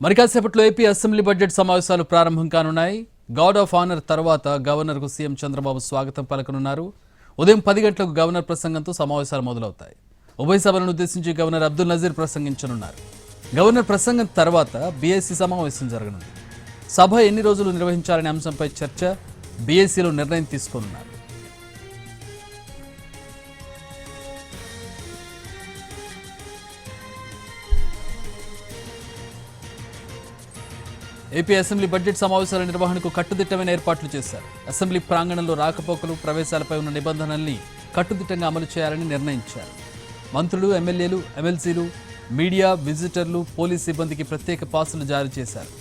మరి కాసేపట్లో AP assembly budget సమావేశాలు ప్రారంభం కానున్నాయి. గార్డ్ ఆఫ్ ఆనర్ తర్వాత గవర్నర్కు సీఎం చంద్రబాబు స్వాగతం పలకనున్నారు. ఉదయం 10 గంటలకు గవర్నర్ ప్రసంగంతో సమావేశాలు మొదలవుతాయి. ఉభయ సభలను ఉద్దేశించి గవర్నర్ అబ్దుల్ నజీర్ ప్రసంగించనున్నారు. గవర్నర్ ప్రసంగం తర్వాత బీఏసీ సమావేశం జరగనుంది. సభ ఎన్ని రోజులు నిర్వహించాలనే అంశంపై చర్చ, బీఏసీలో నిర్ణయం తీసుకోనున్నారు. ఏపీ అసెంబ్లీ బడ్జెట్ సమావేశాల నిర్వహణకు కట్టుదిట్టమైన ఏర్పాట్లు చేశారు. అసెంబ్లీ ప్రాంగణంలో రాకపోకలు, ప్రవేశాలపై ఉన్న నిబంధనల్ని కట్టుదిట్టంగా అమలు చేయాలని నిర్ణయించారు. మంత్రులు, ఎమ్మెల్యేలు, ఎమ్మెల్సీలు, మీడియా, విజిటర్లు, పోలీస్ సిబ్బందికి ప్రత్యేక పాసులు జారీ చేశారు.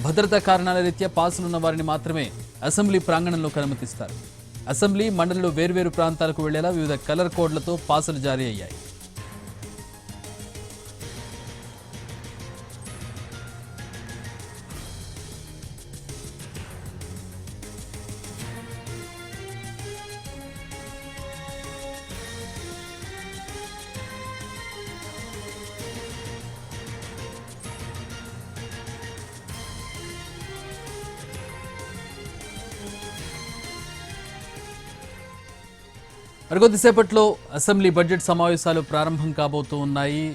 భద్రతా కారణాల రీత్యా పాసులున్న వారిని మాత్రమే అసెంబ్లీ ప్రాంగణంలోకి అనుమతిస్తారు. అసెంబ్లీ మండలిలో వేర్వేరు ప్రాంతాలకు వెళ్లేలా వివిధ కలర్ కోడ్లతో పాసులు జారీ అయ్యాయి. మరికొద్దిసేపట్లో అసెంబ్లీ బడ్జెట్ సమావేశాలు ప్రారంభం కాబోతూ ఉన్నాయి.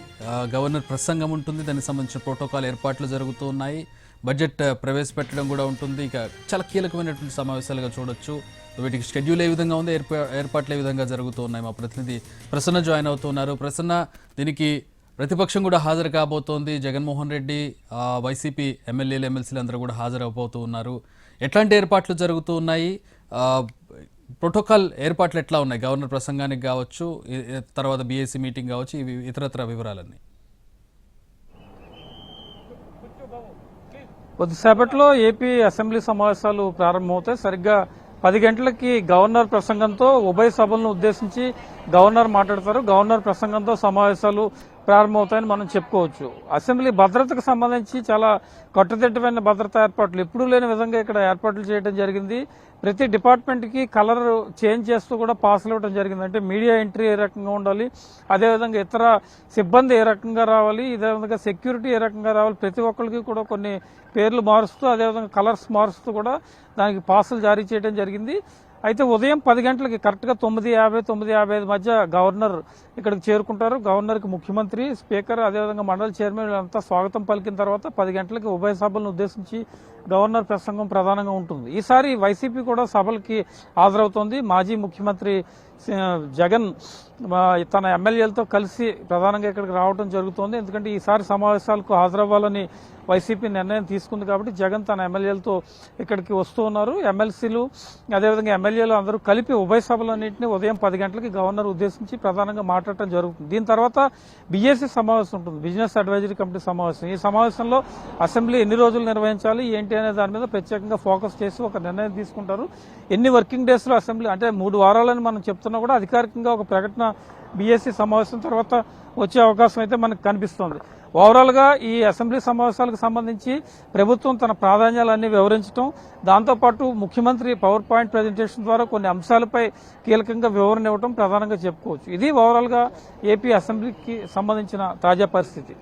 గవర్నర్ ప్రసంగం ఉంటుంది, దానికి సంబంధించిన ప్రోటోకాల్ ఏర్పాట్లు జరుగుతూ ఉన్నాయి. బడ్జెట్ ప్రవేశపెట్టడం కూడా ఉంటుంది. ఇక చాలా కీలకమైనటువంటి సమావేశాలుగా చూడొచ్చు. వీటికి షెడ్యూల్ ఏ విధంగా ఉంది, ఏర్పాట్లు ఏ విధంగా జరుగుతూ ఉన్నాయి. మా ప్రతినిధి ప్రసన్న జాయిన్ అవుతున్నారు. ప్రసన్న, దీనికి ప్రతిపక్షం కూడా హాజరు కాబోతోంది. జగన్మోహన్ రెడ్డి, వైసీపీ ఎమ్మెల్యేలు, ఎమ్మెల్సీలు అందరూ కూడా హాజరవబోతూ ఉన్నారు. ఎట్లాంటి ఏర్పాట్లు జరుగుతూ ఉన్నాయి, ప్రోటోకాల్ ఏర్పాట్లు ఎట్లా ఉన్నాయి? గవర్నర్ ప్రసంగానికి కావచ్చు, తర్వాత బీఏసీ మీటింగ్ కావచ్చు, ఇవి ఇతరత్ర వివరాలన్నీ. కొద్దిసేపట్లో ఏపీ అసెంబ్లీ సమావేశాలు ప్రారంభమవుతాయి. సరిగ్గా 10 గంటలకి గవర్నర్ ప్రసంగంతో ఉభయ సభలను ఉద్దేశించి గవర్నర్ మాట్లాడతారు. గవర్నర్ ప్రసంగంతో సమావేశాలు ప్రారంభమవుతాయని మనం చెప్పుకోవచ్చు. అసెంబ్లీ భద్రతకు సంబంధించి చాలా కట్టుదిట్టమైన భద్రతా ఏర్పాట్లు ఎప్పుడూ లేని విధంగా ఇక్కడ ఏర్పాట్లు చేయడం జరిగింది. ప్రతి డిపార్ట్మెంట్కి కలర్ చేంజ్ చేస్తూ కూడా పాసులు ఇవ్వడం జరిగింది. అంటే మీడియా ఎంట్రీ ఏ రకంగా ఉండాలి, అదేవిధంగా ఇతర సిబ్బంది ఏ రకంగా రావాలి, ఇదే విధంగా సెక్యూరిటీ ఏ రకంగా రావాలి, ప్రతి ఒక్కరికి కూడా కొన్ని పేర్లు మారుస్తూ అదేవిధంగా కలర్స్ మారుస్తూ కూడా దానికి పాసులు జారీ చేయడం జరిగింది. అయితే ఉదయం 10 గంటలకి కరెక్ట్గా 9:50, 9:55 మధ్య గవర్నర్ ఇక్కడికి చేరుకుంటారు. గవర్నర్కి ముఖ్యమంత్రి, స్పీకర్, అదేవిధంగా మండలి చైర్మన్ వీళ్ళంతా స్వాగతం పలికిన తర్వాత 10 గంటలకి ఉభయ సభలను ఉద్దేశించి గవర్నర్ ప్రసంగం ప్రధానంగా ఉంటుంది. ఈసారి వైసీపీ కూడా సభలకి హాజరవుతోంది. మాజీ ముఖ్యమంత్రి జగన్ తన ఎమ్మెల్యేలతో కలిసి ప్రధానంగా ఇక్కడికి రావడం జరుగుతోంది. ఎందుకంటే ఈసారి సమావేశాలకు హాజరవ్వాలని వైసీపీ నిర్ణయం తీసుకుంది కాబట్టి జగన్ తన ఎమ్మెల్యేలతో ఇక్కడికి వస్తూ ఉన్నారు. ఎమ్మెల్సీలు అదేవిధంగా ఎమ్మెల్యేలు అందరూ కలిపి ఉభయ సభలన్నింటినీ ఉదయం 10 గంటలకి గవర్నర్ ఉద్దేశించి ప్రధానంగా మాట్లాడటం జరుగుతుంది. దీని తర్వాత బీఏసీ సమావేశం ఉంటుంది, బిజినెస్ అడ్వైజరీ కమిటీ సమావేశం. ఈ సమావేశంలో అసెంబ్లీ ఎన్ని రోజులు నిర్వహించాలి ఏంటి అనే దాని మీద ప్రత్యేకంగా ఫోకస్ చేసి ఒక నిర్ణయం తీసుకుంటారు. ఎన్ని వర్కింగ్ డేస్లో అసెంబ్లీ, అంటే 3 వారాలని మనం చెప్తున్నా కూడా అధికారికంగా ఒక ప్రకటన బీఏసీ సమావేశం తర్వాత వచ్చే అవకాశం అయితే మనకు కనిపిస్తోంది. ఓవరాల్గా ఈ అసెంబ్లీ సమావేశాలకు సంబంధించి ప్రభుత్వం తన ప్రాధాన్యాలన్నీ వివరించడం, దాంతోపాటు ముఖ్యమంత్రి పవర్ పాయింట్ ప్రజెంటేషన్ ద్వారా కొన్ని అంశాలపై కీలకంగా వివరణ ఇవ్వడం ప్రధానంగా చెప్పుకోవచ్చు. ఇది ఓవరాల్గా ఏపీ అసెంబ్లీకి సంబంధించిన తాజా పరిస్థితి.